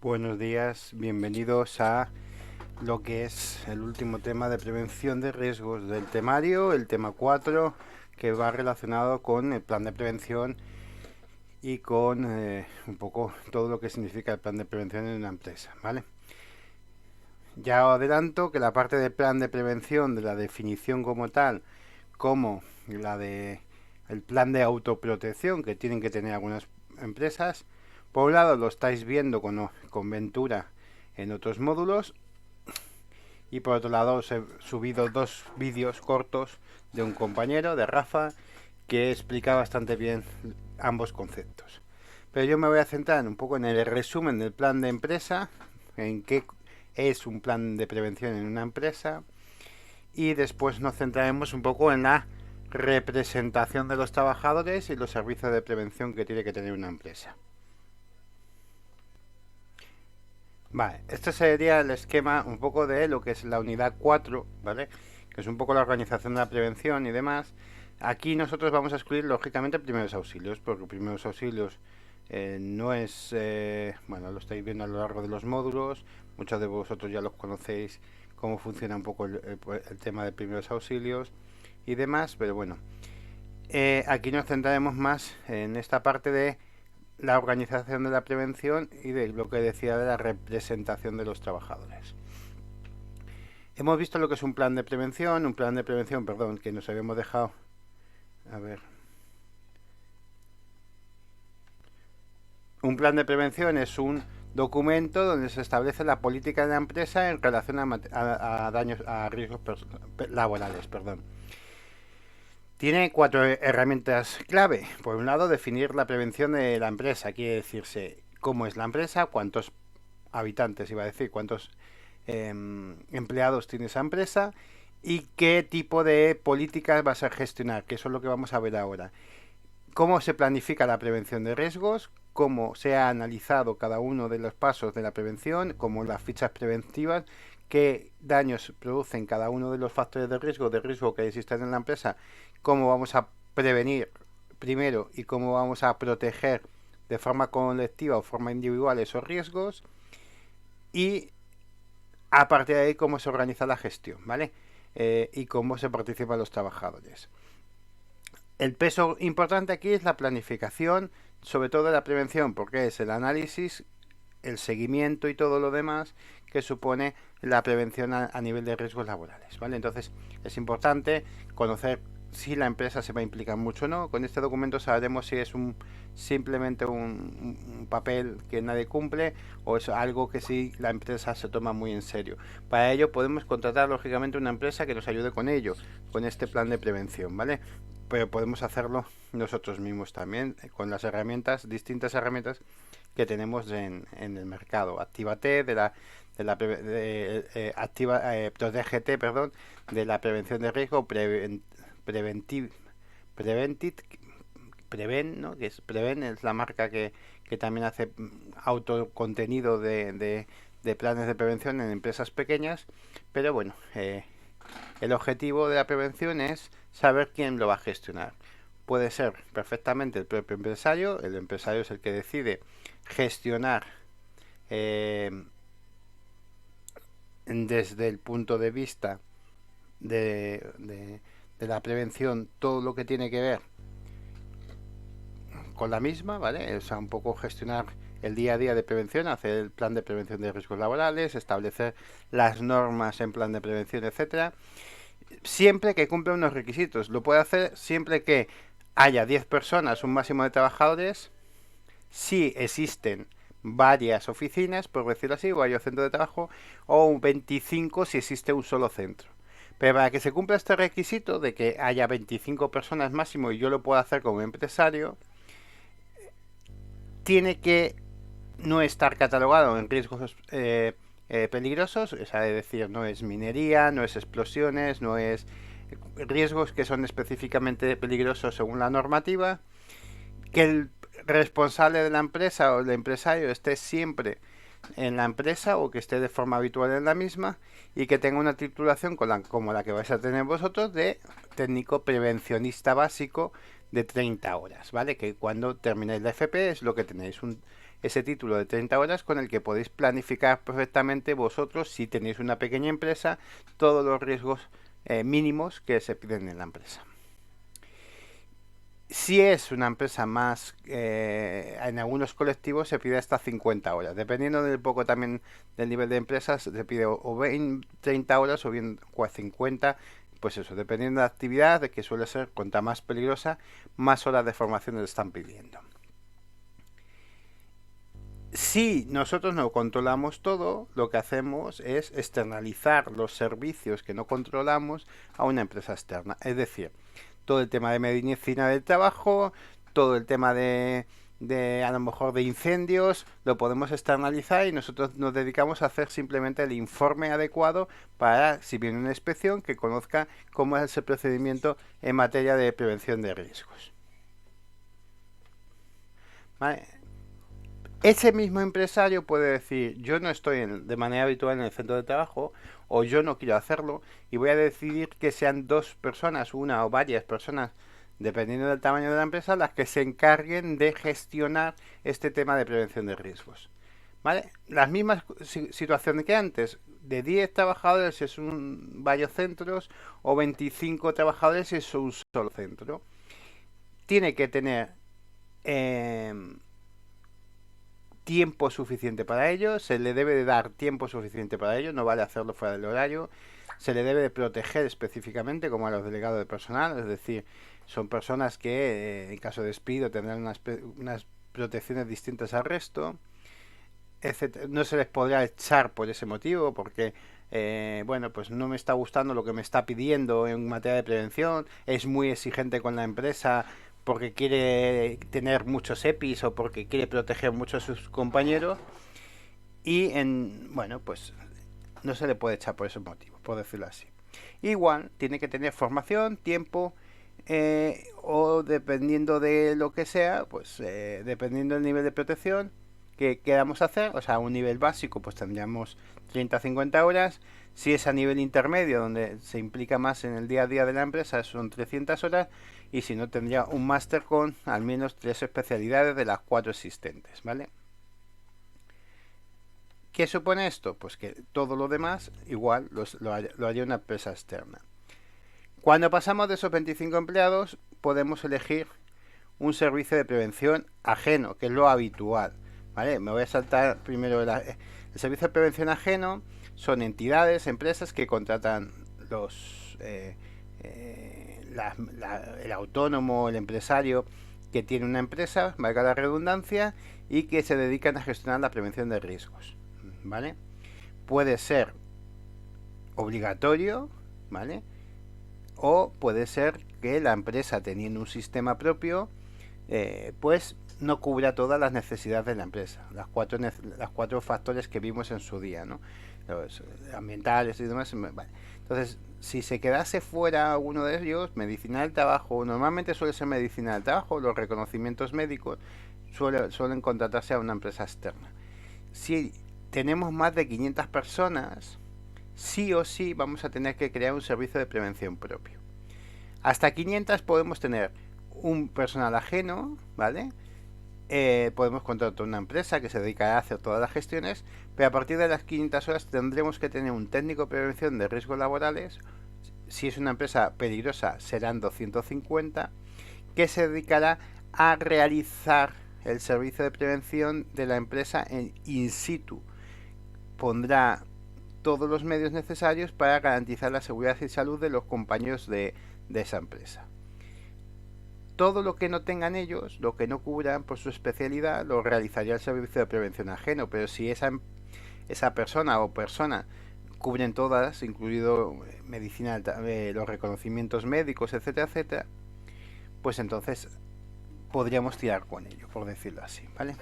Buenos días, bienvenidos a lo que es el último tema de prevención de riesgos del temario, el tema 4, que va relacionado con el plan de prevención y con un poco todo lo que significa el plan de prevención en una empresa, ¿vale? Ya os adelanto que la parte del plan de prevención, de la definición como tal, como la de el plan de autoprotección que tienen que tener algunas empresas, por un lado lo estáis viendo con Ventura en otros módulos y por otro lado os he subido dos vídeos cortos de un compañero, de Rafa, que explica bastante bien ambos conceptos. Pero yo me voy a centrar un poco en el resumen del plan de empresa, en qué es un plan de prevención en una empresa, y después nos centraremos un poco en la representación de los trabajadores y los servicios de prevención que tiene que tener una empresa. Vale, este sería el esquema un poco de lo que es la unidad 4, ¿vale? Que es un poco la organización de la prevención y demás. Aquí nosotros vamos a excluir lógicamente primeros auxilios, porque primeros auxilios no es, bueno, lo estáis viendo a lo largo de los módulos, muchos de vosotros ya los conocéis cómo funciona un poco el tema de primeros auxilios y demás, pero bueno, aquí nos centraremos más en esta parte de la organización de la prevención y de lo que decía de la representación de los trabajadores. Hemos visto lo que es un plan de prevención, perdón, que nos habíamos dejado. A ver. Un plan de prevención es un documento donde se establece la política de la empresa en relación a daños, a riesgos laborales, perdón. Tiene cuatro herramientas clave. Por un lado, definir la prevención de la empresa. Quiere decirse cómo es la empresa, cuántos habitantes, iba a decir, cuántos empleados tiene esa empresa y qué tipo de políticas vas a gestionar, que eso es lo que vamos a ver ahora. Cómo se planifica la prevención de riesgos, cómo se ha analizado cada uno de los pasos de la prevención, como las fichas preventivas, qué daños producen cada uno de los factores de riesgo que existen en la empresa, cómo vamos a prevenir primero y cómo vamos a proteger de forma colectiva o forma individual esos riesgos y a partir de ahí cómo se organiza la gestión, ¿vale? Y cómo se participan los trabajadores. El peso importante aquí es la planificación, sobre todo de la prevención, porque es el análisis, el seguimiento y todo lo demás que supone la prevención a nivel de riesgos laborales, ¿vale? Entonces es importante conocer si la empresa se va a implicar mucho o no. Con este documento sabremos si es simplemente un papel que nadie cumple o es algo que sí la empresa se toma muy en serio. Para ello podemos contratar lógicamente una empresa que nos ayude con ello, con este plan de prevención, ¿vale? Pero podemos hacerlo nosotros mismos también con las herramientas, distintas herramientas que tenemos en el mercado. Actívate Protégete, perdón, de la prevención de riesgo, Preventiv, Preventit, Preven, ¿no? Que es Preven, es la marca que también hace autocontenido de planes de prevención en empresas pequeñas, pero bueno, el objetivo de la prevención es saber quién lo va a gestionar. Puede ser perfectamente el propio empresario. El empresario es el que decide gestionar desde el punto de vista de la prevención todo lo que tiene que ver con la misma, ¿vale? O sea, un poco gestionar el día a día de prevención, hacer el plan de prevención de riesgos laborales, establecer las normas en plan de prevención, etcétera, siempre que cumpla unos requisitos. Lo puede hacer siempre que haya 10 personas, un máximo de trabajadores, si existen varias oficinas, por decirlo así, varios centros de trabajo, o un 25 si existe un solo centro. Pero para que se cumpla este requisito de que haya 25 personas máximo y yo lo puedo hacer como empresario, tiene que no estar catalogado en riesgos peligrosos, es decir, no es minería, no es explosiones, no es riesgos que son específicamente peligrosos según la normativa, que el responsable de la empresa o el empresario esté siempre en la empresa o que esté de forma habitual en la misma y que tenga una titulación como la que vais a tener vosotros de técnico prevencionista básico de 30 horas, ¿vale? Que cuando terminéis la FP es lo que tenéis, ese título de 30 horas con el que podéis planificar perfectamente vosotros, si tenéis una pequeña empresa, todos los riesgos mínimos que se piden en la empresa. Si es una empresa más, en algunos colectivos se pide hasta 50 horas. Dependiendo del poco también del nivel de empresas, se pide o 20, 30 horas o bien 50. Pues eso, dependiendo de la actividad, de que suele ser, cuanta más peligrosa, más horas de formación le están pidiendo. Si nosotros no controlamos todo, lo que hacemos es externalizar los servicios que no controlamos a una empresa externa. Es decir, todo el tema de medicina del trabajo, todo el tema de a lo mejor de incendios, lo podemos externalizar y nosotros nos dedicamos a hacer simplemente el informe adecuado para, si viene una inspección, que conozca cómo es ese procedimiento en materia de prevención de riesgos. ¿Vale? Ese mismo empresario puede decir, yo no estoy de manera habitual en el centro de trabajo, o yo no quiero hacerlo, y voy a decidir que sean dos personas, una o varias personas, dependiendo del tamaño de la empresa, las que se encarguen de gestionar este tema de prevención de riesgos. ¿Vale? Las mismas situaciones que antes, de 10 trabajadores es varios centros, o 25 trabajadores es un solo centro. Tiene que tener tiempo suficiente para ello, se le debe de dar tiempo suficiente para ello, no vale hacerlo fuera del horario, se le debe de proteger específicamente como a los delegados de personal, es decir, son personas que en caso de despido tendrán unas protecciones distintas al resto, etc. No se les podrá echar por ese motivo porque bueno, pues no me está gustando lo que me está pidiendo en materia de prevención, es muy exigente con la empresa porque quiere tener muchos EPIs o porque quiere proteger mucho a sus compañeros y bueno, pues no se le puede echar por ese motivo, por decirlo así. Igual tiene que tener formación, tiempo o dependiendo de lo que sea, pues dependiendo del nivel de protección que queramos hacer, o sea, a un nivel básico pues tendríamos 30-50 horas. Si es a nivel intermedio, donde se implica más en el día a día de la empresa, son 300 horas. Y si no, tendría un máster con al menos 3 especialidades de las 4 existentes, ¿vale? ¿Qué supone esto? Pues que todo lo demás igual lo haría una empresa externa. Cuando pasamos de esos 25 empleados, podemos elegir un servicio de prevención ajeno, que es lo habitual. ¿Vale? Me voy a saltar primero el servicio de prevención ajeno. Son entidades, empresas que contratan el autónomo, el empresario que tiene una empresa, valga la redundancia, y que se dedican a gestionar la prevención de riesgos. ¿Vale? Puede ser obligatorio, ¿vale? O puede ser que la empresa, teniendo un sistema propio, pues no cubra todas las necesidades de la empresa, las cuatro factores que vimos en su día, ¿no? Los ambientales y demás. Vale. Entonces, si se quedase fuera uno de ellos, medicina del trabajo, normalmente suele ser medicina del trabajo, los reconocimientos médicos suelen contratarse a una empresa externa. Si tenemos más de 500 personas, sí o sí vamos a tener que crear un servicio de prevención propio. Hasta 500 podemos tener un personal ajeno, ¿vale? Podemos contratar una empresa que se dedica a hacer todas las gestiones, pero a partir de las 500 horas tendremos que tener un técnico de prevención de riesgos laborales. Si es una empresa peligrosa serán 250, que se dedicará a realizar el servicio de prevención de la empresa en in situ. Pondrá todos los medios necesarios para garantizar la seguridad y salud de los compañeros de esa empresa. Todo lo que no tengan ellos, lo que no cubran por su especialidad, lo realizaría el servicio de prevención ajeno. Pero si esa persona o persona cubren todas, incluido medicina, los reconocimientos médicos, etcétera, etcétera, pues entonces podríamos tirar con ello, por decirlo así, ¿vale?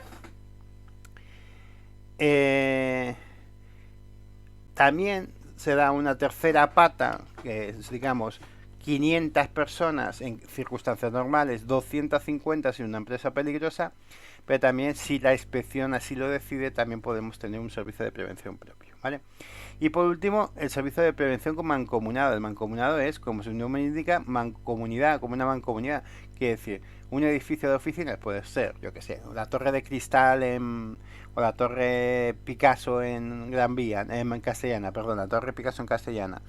También se da una tercera pata, que es, digamos, 500 personas en circunstancias normales, 250 si una empresa peligrosa, pero también si la inspección así lo decide, también podemos tener un servicio de prevención propio. ¿vale? Y por último, el servicio de prevención con mancomunado. El mancomunado es, como su nombre indica, mancomunidad, como una mancomunidad. Quiere decir, un edificio de oficinas puede ser, yo que sé, la Torre de Cristal o la Torre Picasso en Gran Vía, en Castellana, perdón, la Torre Picasso en Castellana.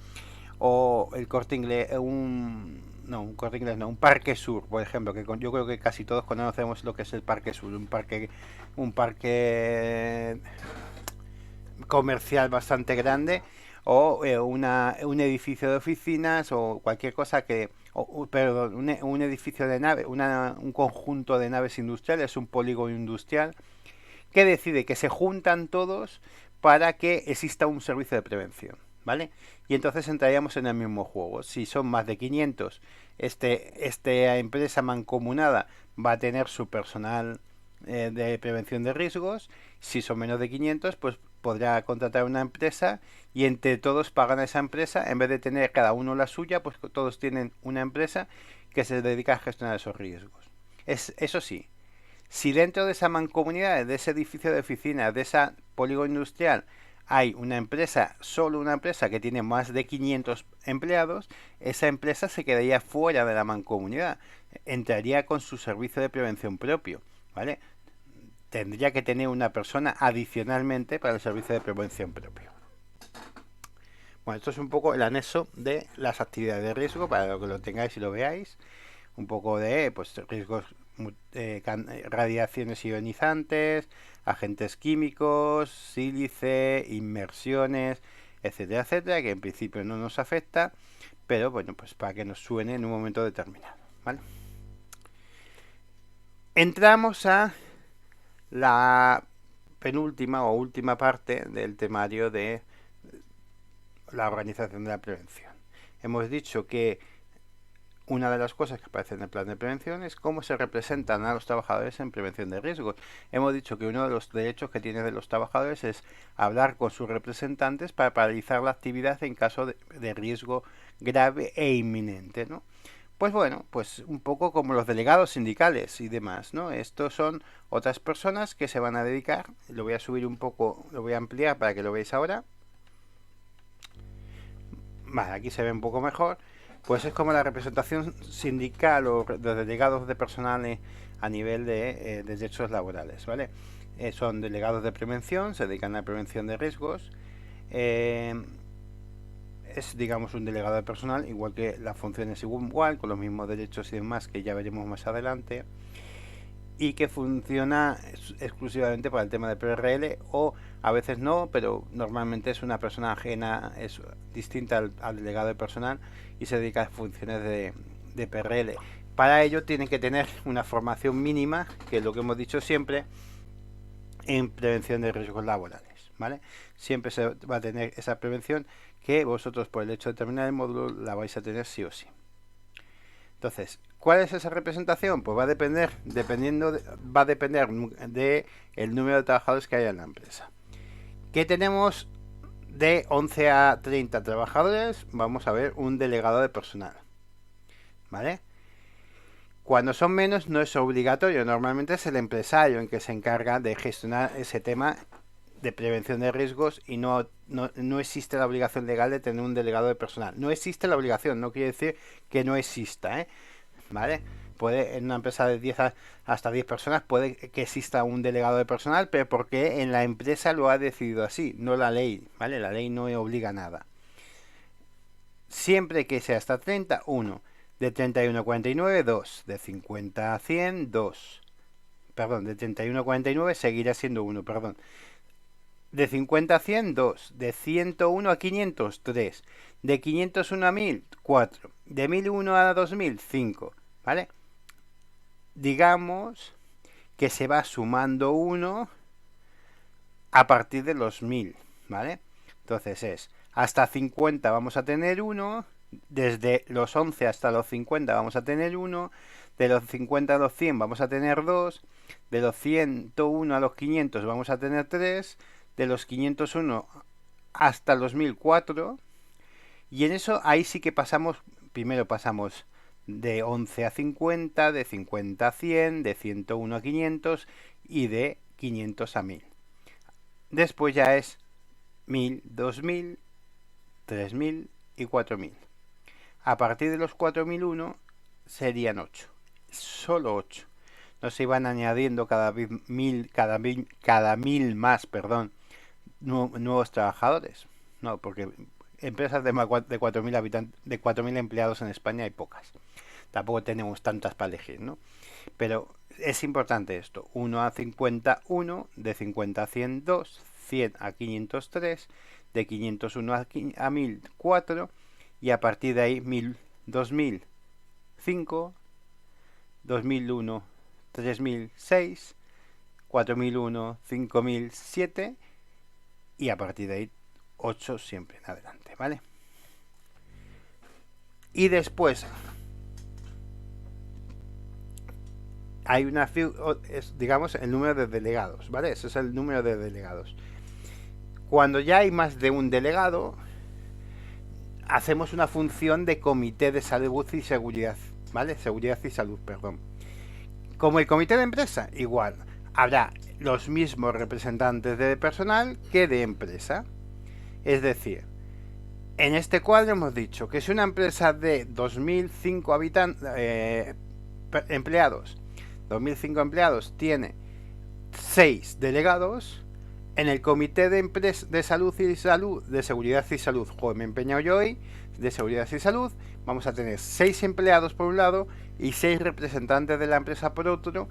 O el Corte Inglés, un Corte Inglés, no, un Parque Sur, por ejemplo, que yo creo que casi todos conocemos lo que es el Parque Sur, un parque comercial bastante grande, o un edificio de oficinas o cualquier cosa perdón, un edificio de nave, un conjunto de naves industriales, un polígono industrial que decide que se juntan todos para que exista un servicio de prevención, ¿vale? Y entonces entraríamos en el mismo juego. Si son más de 500, esta empresa mancomunada va a tener su personal de prevención de riesgos. Si son menos de 500, pues podrá contratar una empresa y entre todos pagan a esa empresa. En vez de tener cada uno la suya, pues todos tienen una empresa que se dedica a gestionar esos riesgos. Eso sí, si dentro de esa mancomunidad, de ese edificio de oficinas, de ese polígono industrial, hay solo una empresa que tiene más de 500 empleados, esa empresa se quedaría fuera de la mancomunidad, entraría con su servicio de prevención propio, ¿vale? Tendría que tener una persona adicionalmente para el servicio de prevención propio. Bueno, esto es un poco el anexo de las actividades de riesgo para que lo tengáis y lo veáis. Un poco de riesgos, radiaciones ionizantes, agentes químicos, sílice, inmersiones, etcétera, etcétera, que en principio no nos afecta, pero bueno, pues para que nos suene en un momento determinado, ¿vale? Entramos a la penúltima o última parte del temario de la organización de la prevención. Hemos dicho que una de las cosas que aparece en el plan de prevención es cómo se representan a los trabajadores en prevención de riesgos. Hemos dicho que uno de los derechos que tienen de los trabajadores es hablar con sus representantes para paralizar la actividad en caso de riesgo grave e inminente, ¿no? Pues bueno, pues un poco como los delegados sindicales y demás, ¿no? Estos son otras personas que se van a dedicar, lo voy a subir un poco, lo voy a ampliar para que lo veáis ahora. Vale, aquí se ve un poco mejor. Pues es como la representación sindical o de delegados de personal a nivel de derechos laborales, ¿vale? Son delegados de prevención, se dedican a la prevención de riesgos. Es, digamos, un delegado de personal, igual que la función es igual, con los mismos derechos y demás que ya veremos más adelante. Y que funciona exclusivamente para el tema de PRL, o a veces no, pero normalmente es una persona ajena, es distinta al delegado de personal y se dedica a funciones de PRL. Para ello tienen que tener una formación mínima, que es lo que hemos dicho siempre, en prevención de riesgos laborales, ¿vale? Siempre se va a tener esa prevención que vosotros, por el hecho de terminar el módulo, la vais a tener sí o sí. Entonces, ¿cuál es esa representación? Pues va a depender de el número de trabajadores que haya en la empresa. ¿Qué tenemos? De 11 a 30 trabajadores, vamos a ver un delegado de personal, ¿vale? Cuando son menos no es obligatorio, normalmente es el empresario en que se encarga de gestionar ese tema de prevención de riesgos y no existe la obligación legal de tener un delegado de personal. No existe la obligación, no quiere decir que no exista, ¿eh? ¿Vale? Puede, en una empresa de 10 hasta 10 personas puede que exista un delegado de personal, pero porque en la empresa lo ha decidido así, no la ley, ¿vale? La ley no obliga a nada. Siempre que sea hasta 30, 1. De 31 a 49, 2. De 50 a 100, 2. Perdón, de 31 a 49 seguirá siendo 1, perdón. De 50 a 100, 2. De 101 a 500, 3. De 501 a 1000, 4. De 1001 a 2000, 5. ¿Vale? Digamos que se va sumando 1 a partir de los 1000, ¿vale? Entonces es, hasta 50 vamos a tener 1, desde los 11 hasta los 50 vamos a tener 1, de los 50 a los 100 vamos a tener 2, de los 101 a los 500 vamos a tener 3, de los 501 hasta los 1000, 4, y en eso ahí sí que primero pasamos de 11 a 50, de 50 a 100, de 101 a 500 y de 500 a 1000. Después ya es 1000, 2000, 3000 y 4000. A partir de los 4001 serían 8. Solo 8. No se iban añadiendo cada mil más, nuevos trabajadores. No, porque empresas de 4000 habitantes, de 4000 empleados en España hay pocas. Tampoco tenemos tantas para elegir, ¿no? Pero es importante esto. 1 a 51, de 50 a 100, 2, 100 a 503, de 501 a 1000, 4, y a partir de ahí 1000, 2000, 5, 2001, 3000, 6, 4001, 5000, 7, y a partir de ahí 8 siempre en adelante, ¿vale? Y después hay una, digamos, el número de delegados, ¿vale? Ese es el número de delegados. Cuando ya hay más de un delegado, hacemos una función de comité de salud y seguridad, ¿vale? Seguridad y salud, perdón. Como el comité de empresa, igual, habrá los mismos representantes de personal que de empresa. Es decir, en este cuadro hemos dicho que si una empresa de 2005 empleados, 2005 empleados tiene 6 delegados, en el comité de salud y salud, de seguridad y salud, joder, me he empeñado yo hoy, de seguridad y salud, vamos a tener 6 empleados por un lado y 6 representantes de la empresa por otro,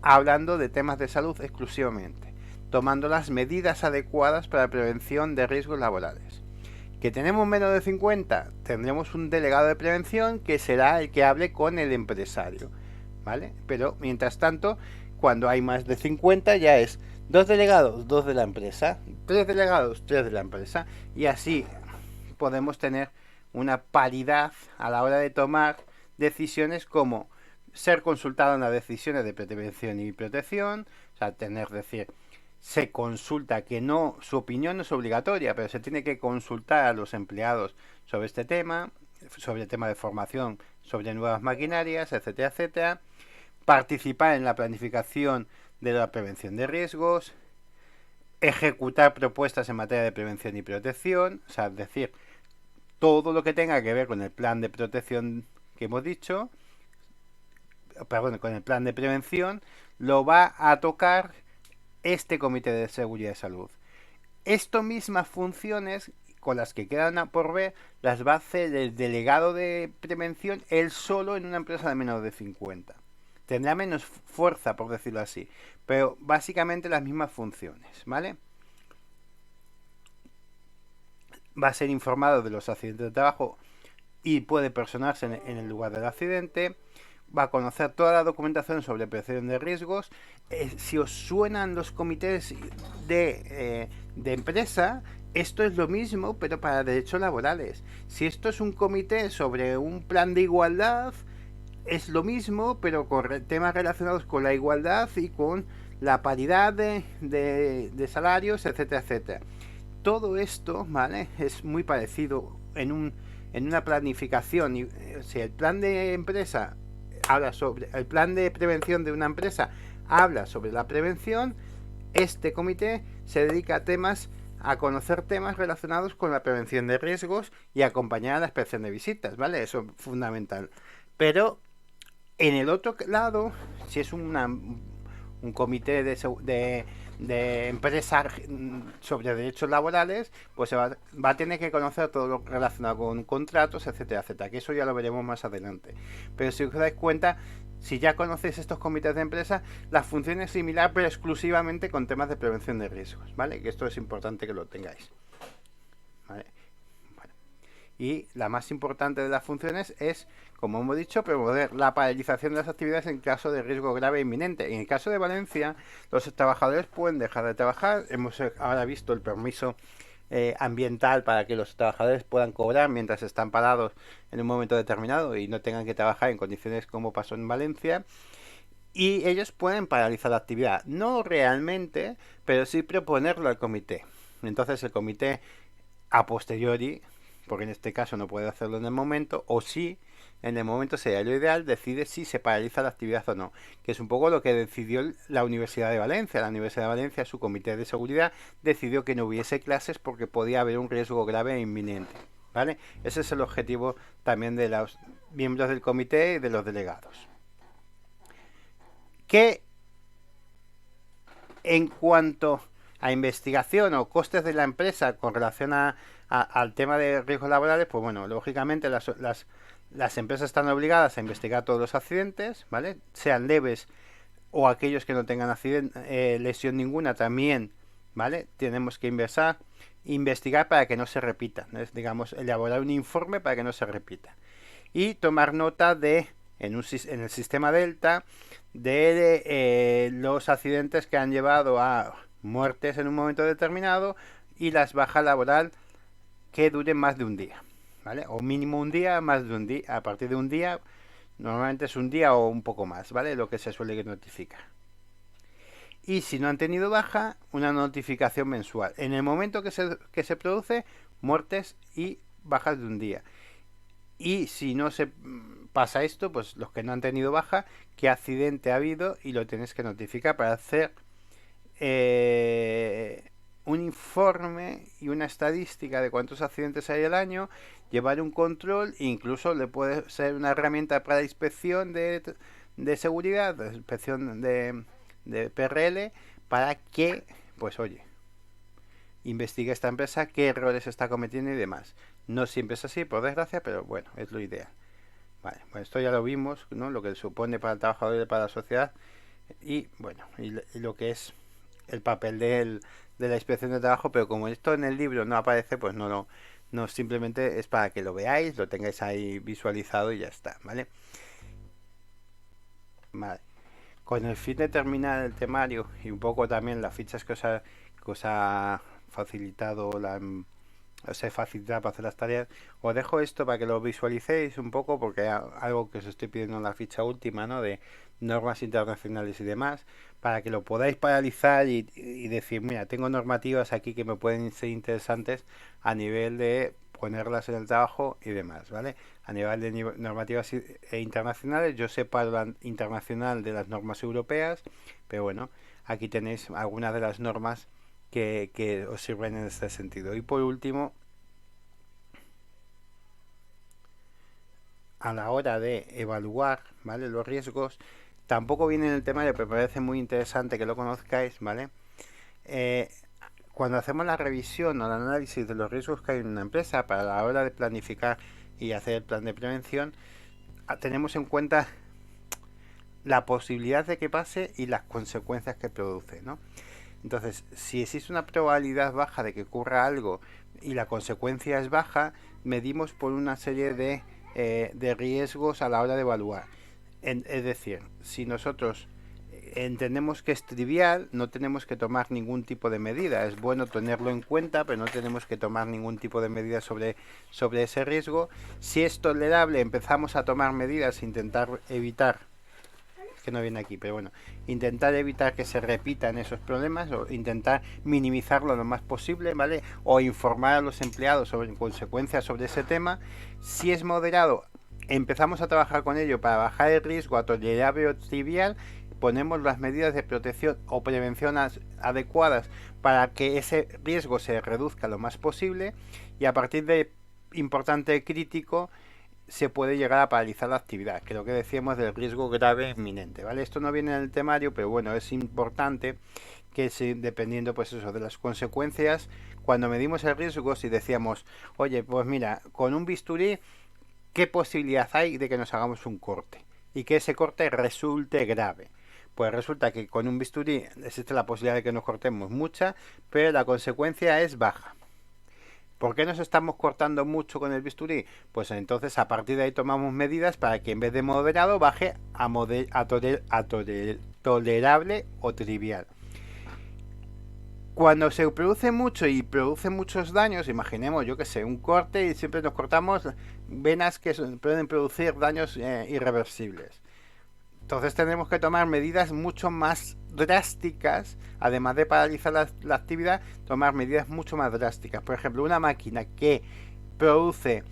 hablando de temas de salud exclusivamente, tomando las medidas adecuadas para la prevención de riesgos laborales. Que tenemos menos de 50, tendremos un delegado de prevención que será el que hable con el empresario, ¿vale? Pero mientras tanto, cuando hay más de 50 ya es 2 delegados, 2 de la empresa, 3 delegados, 3 de la empresa, y así podemos tener una paridad a la hora de tomar decisiones, como ser consultado en las decisiones de prevención y protección, o sea, se consulta, que no, su opinión no es obligatoria, pero se tiene que consultar a los empleados sobre este tema, sobre el tema de formación, sobre nuevas maquinarias, etcétera, etcétera. Participar en la planificación de la prevención de riesgos, ejecutar propuestas en materia de prevención y protección, o sea, es decir, todo lo que tenga que ver con el plan de protección que hemos dicho, con el plan de prevención, lo va a tocar este comité de seguridad y salud. Estas mismas funciones, con las que quedan por ver, las va a hacer el delegado de prevención él solo en una empresa de menos de 50. Tendrá menos fuerza, por decirlo así, pero básicamente las mismas funciones, ¿vale? Va a ser informado de los accidentes de trabajo y puede personarse en el lugar del accidente. Va a conocer toda la documentación sobre prevención de riesgos. Si os suenan los comités de empresa, esto es lo mismo, pero para derechos laborales. Si esto es un comité sobre un plan de igualdad, es lo mismo, pero con temas relacionados con la igualdad y con la paridad de salarios, etcétera, etcétera. Todo esto, ¿vale?, es muy parecido en una planificación. Si el plan de empresa habla sobre el plan de prevención de una empresa, habla sobre la prevención, este comité se dedica a conocer temas relacionados con la prevención de riesgos y acompañar a la inspección de visitas, ¿vale? Eso es fundamental. Pero en el otro lado, si es un comité de empresa sobre derechos laborales, pues va a tener que conocer todo lo relacionado con contratos, etcétera, etcétera, que eso ya lo veremos más adelante. Pero si os dais cuenta, si ya conocéis estos comités de empresa, la función es similar, pero exclusivamente con temas de prevención de riesgos, ¿vale? Que esto es importante que lo tengáis, ¿vale? Bueno. Y la más importante de las funciones es, como hemos dicho, promover la paralización de las actividades en caso de riesgo grave e inminente. En el caso de Valencia, los trabajadores pueden dejar de trabajar. Hemos ahora visto el permiso ambiental para que los trabajadores puedan cobrar mientras están parados en un momento determinado y no tengan que trabajar en condiciones como pasó en Valencia. Y ellos pueden paralizar la actividad, no realmente, pero sí proponerlo al comité. Entonces el comité, a posteriori, porque en este caso no puede hacerlo en el momento, o sí, en el momento sería lo ideal, decide si se paraliza la actividad o no, que es un poco lo que decidió la Universidad de Valencia. La Universidad de Valencia, su comité de seguridad, decidió que no hubiese clases porque podía haber un riesgo grave e inminente, ¿vale? Ese es el objetivo también de los miembros del comité y de los delegados. Que en cuanto a investigación o costes de la empresa con relación al tema de riesgos laborales, pues bueno, lógicamente las empresas están obligadas a investigar todos los accidentes, ¿vale? Sean leves o aquellos que no tengan lesión ninguna también, ¿vale? Tenemos que investigar para que no se repita, ¿no? Es, digamos, elaborar un informe para que no se repita. Y tomar nota en el sistema Delta, de los accidentes que han llevado a muertes en un momento determinado y las bajas laboral que duren más de un día, ¿vale? O mínimo un día, más de un día, a partir de un día, normalmente es un día o un poco más, ¿vale? Lo que se suele notificar. Y si no han tenido baja, una notificación mensual. En el momento que se produce, muertes y bajas de un día. Y si no se pasa esto, pues los que no han tenido baja, qué accidente ha habido y lo tienes que notificar para hacer un informe y una estadística de cuántos accidentes hay al año, llevar un control, incluso le puede ser una herramienta para inspección de seguridad, de inspección de PRL, para que, pues oye, investigue esta empresa qué errores está cometiendo y demás. No siempre es así, por desgracia, pero bueno, es lo ideal. Vale, pues esto ya lo vimos, ¿no? Lo que supone para el trabajador y para la sociedad. Y bueno, y lo que es el papel de la inspección de trabajo, pero como esto en el libro no aparece, pues no simplemente es para que lo veáis, lo tengáis ahí visualizado y ya está, ¿vale? Vale. Con el fin de terminar el temario y un poco también las fichas que os ha facilitado os he facilitado para hacer las tareas, os dejo esto para que lo visualicéis un poco, porque es algo que os estoy pidiendo en la ficha última, ¿no? De normas internacionales y demás, para que lo podáis paralizar y decir, mira, tengo normativas aquí que me pueden ser interesantes a nivel de ponerlas en el trabajo y demás, ¿vale? A nivel de normativas internacionales, yo separo la internacional de las normas europeas, pero bueno, aquí tenéis algunas de las normas que os sirven en este sentido. Y por último, a la hora de evaluar, ¿vale?, los riesgos, tampoco viene en el temario, pero me parece muy interesante que lo conozcáis, ¿vale? Cuando hacemos la revisión o el análisis de los riesgos que hay en una empresa para la hora de planificar y hacer el plan de prevención, tenemos en cuenta la posibilidad de que pase y las consecuencias que produce, ¿no? Entonces, si existe una probabilidad baja de que ocurra algo y la consecuencia es baja, medimos por una serie de riesgos a la hora de evaluar. Es decir, si nosotros entendemos que es trivial, no tenemos que tomar ningún tipo de medida. Es bueno tenerlo en cuenta, pero no tenemos que tomar ningún tipo de medida sobre ese riesgo. Si es tolerable, empezamos a tomar medidas e intentar evitar, que no viene aquí, pero bueno, intentar evitar que se repitan esos problemas o intentar minimizarlo lo más posible, ¿vale? O informar a los empleados sobre consecuencias sobre ese tema. Si es moderado, empezamos a trabajar con ello para bajar el riesgo a tolerable o trivial, ponemos las medidas de protección o prevención adecuadas para que ese riesgo se reduzca lo más posible, y a partir de importante crítico se puede llegar a paralizar la actividad, que es lo que decíamos del riesgo grave inminente, ¿vale? Esto no viene en el temario, pero bueno, es importante que dependiendo, pues eso, de las consecuencias, cuando medimos el riesgo, si decíamos, oye, pues mira, con un bisturí, ¿qué posibilidad hay de que nos hagamos un corte? Y que ese corte resulte grave. Pues resulta que con un bisturí existe la posibilidad de que nos cortemos mucha, pero la consecuencia es baja. ¿Por qué nos estamos cortando mucho con el bisturí? Pues entonces a partir de ahí tomamos medidas para que en vez de moderado baje a tolerable o trivial. Cuando se produce mucho y produce muchos daños, imaginemos, yo que sé, un corte y siempre nos cortamos venas que pueden producir daños irreversibles. Entonces tenemos que tomar medidas mucho más drásticas, además de paralizar la actividad, tomar medidas mucho más drásticas. Por ejemplo, una máquina que produce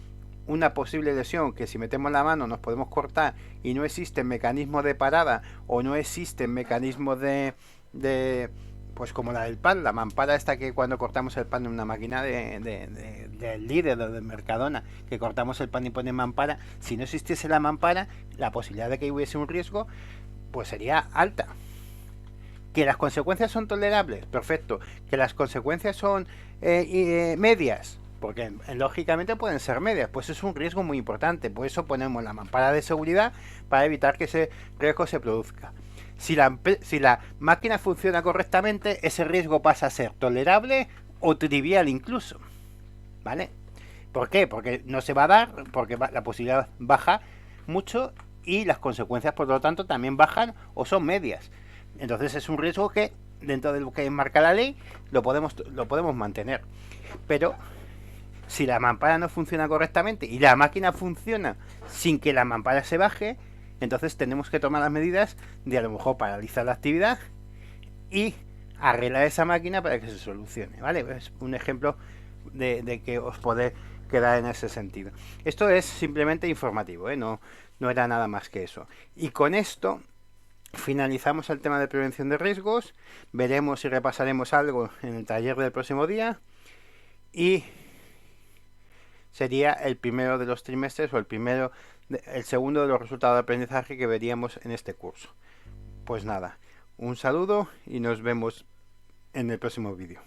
una posible lesión que si metemos la mano nos podemos cortar y no existe mecanismo de parada o no existe mecanismo de pues como la del pan, la mampara esta que cuando cortamos el pan en una máquina de Lidl o de Mercadona, que cortamos el pan y pone mampara, si no existiese la mampara, la posibilidad de que hubiese un riesgo pues sería alta. Que las consecuencias son tolerables, perfecto. Que las consecuencias son medias, porque lógicamente pueden ser medias, pues es un riesgo muy importante. Por eso ponemos la mampara de seguridad para evitar que ese riesgo se produzca. Si la máquina funciona correctamente, ese riesgo pasa a ser tolerable o trivial incluso. ¿Vale? ¿Por qué? Porque no se va a dar, porque la posibilidad baja mucho y las consecuencias por lo tanto también bajan o son medias. Entonces es un riesgo que dentro de lo que marca la ley lo podemos mantener. Pero si la mampara no funciona correctamente y la máquina funciona sin que la mampara se baje, entonces tenemos que tomar las medidas de a lo mejor paralizar la actividad y arreglar esa máquina para que se solucione, ¿vale? Es un ejemplo de que os podéis quedar en ese sentido. Esto es simplemente informativo, ¿eh? No era nada más que eso. Y con esto finalizamos el tema de prevención de riesgos. Veremos y repasaremos algo en el taller del próximo día. Y sería el primero de los trimestres o el segundo de los resultados de aprendizaje que veríamos en este curso. Pues nada, un saludo y nos vemos en el próximo vídeo.